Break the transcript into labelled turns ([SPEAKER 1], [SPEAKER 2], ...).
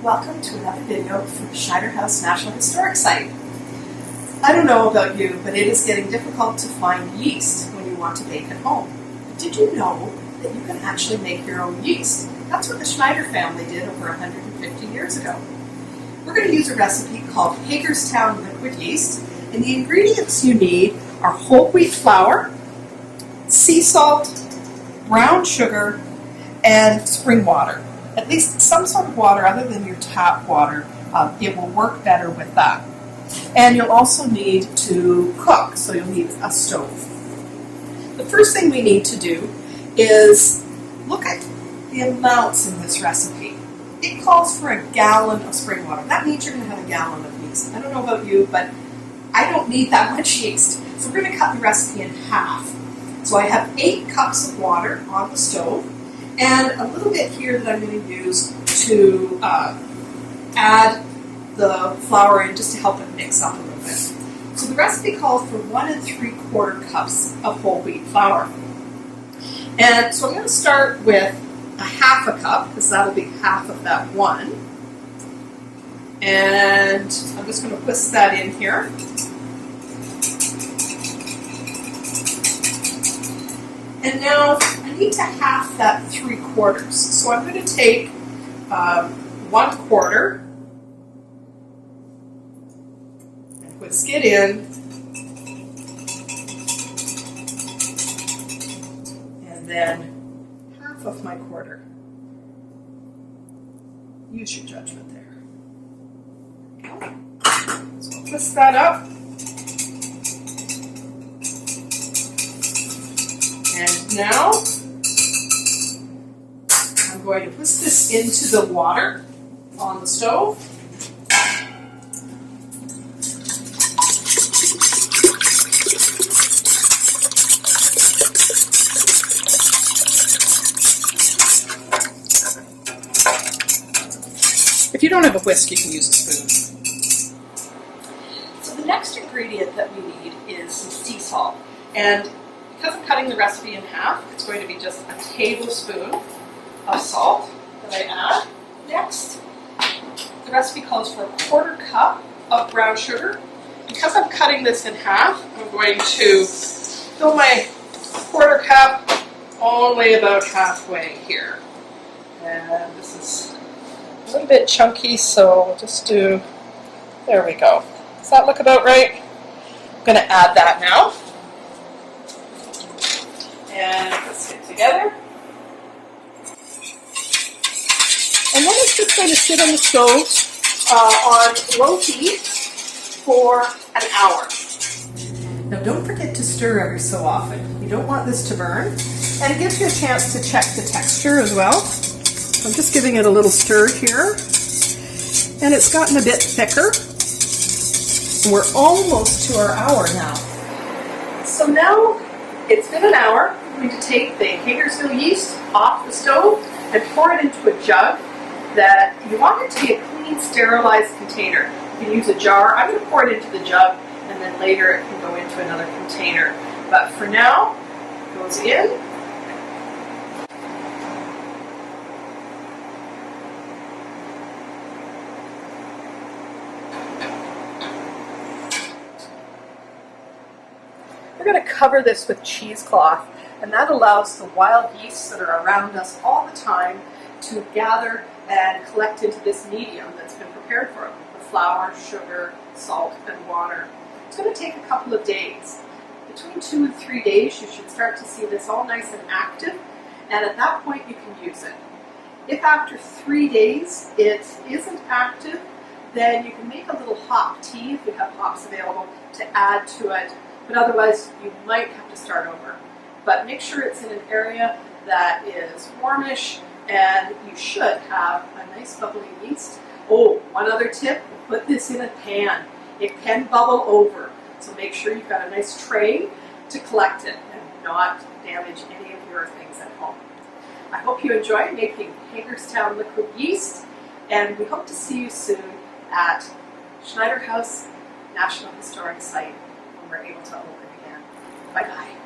[SPEAKER 1] welcome to another video from Schneider Haus National Historic Site. I don't know about you, but it is getting difficult to find yeast when you want to bake at home. Did you know that you can actually make your own yeast? That's what the Schneider family did over 150 years ago. We're going to use a recipe called Hagerstown liquid yeast, and the ingredients you need are whole wheat flour, sea salt, brown sugar, and spring water. At least some sort of water other than your tap water. It will work better with that. And you'll also need to cook, so you'll need a stove. The first thing we need to do is look at the amounts in this recipe. It calls for a gallon of spring water. That means you're going to have a gallon of yeast. I don't know about you, but I don't need that much yeast. So we're going to cut the recipe in half. So I have 8 cups of water on the stove, and a little bit here that I'm going to use to add the flour in just to help it mix up a little bit. So the recipe calls for 1 3/4 cups of whole wheat flour. And so I'm going to start with a half a cup, because that'll be half of that one. And I'm just going to whisk that in here. And now I need to half that 3/4. So I'm going to take 1/4 and whisk it in. And then half of my quarter. Use your judgment there. So I'll whisk that up. And now I'm going to whisk this into the water on the stove. If you don't have a whisk, you can use a spoon. So the next ingredient that we need is some sea salt. And because I'm cutting the recipe in half, it's going to be just a tablespoon of salt that I add. Next, the recipe calls for a 1/4 cup of brown sugar. Because I'm cutting this in half, I'm going to fill my 1/4 cup all the way about halfway here. And this is a little bit chunky, so we'll just do, there we go. Does that look about right? I'm going to add that now. And let's get together. And then it's just going to sit on the stove on low heat for an hour. Now don't forget to stir every so often. You don't want this to burn. And it gives you a chance to check the texture as well. So I'm just giving it a little stir here. And it's gotten a bit thicker. And we're almost to our hour now. So now it's been an hour. I'm going to take the Hagerstown yeast off the stove and pour it into a jug that you want it to be a clean, sterilized container. You can use a jar. I'm going to pour it into the jug, and then later it can go into another container. But for now, it goes in. We're going to cover this with cheesecloth, and that allows the wild yeasts that are around us all the time to gather and collect into this medium that's been prepared for them, the flour, sugar, salt, and water. It's going to take a couple of days. Between 2 and 3 days, you should start to see this all nice and active, and at that point you can use it. If after 3 days it isn't active, then you can make a little hop tea, if you have hops available, to add to it. But otherwise, you might have to start over. But make sure it's in an area that is warmish, and you should have a nice bubbling yeast. Oh, one other tip, put this in a pan. It can bubble over, so make sure you've got a nice tray to collect it and not damage any of your things at home. I hope you enjoyed making Hagerstown liquid yeast, and we hope to see you soon at Schneider Haus National Historic Site when we're able to open again. Bye-bye.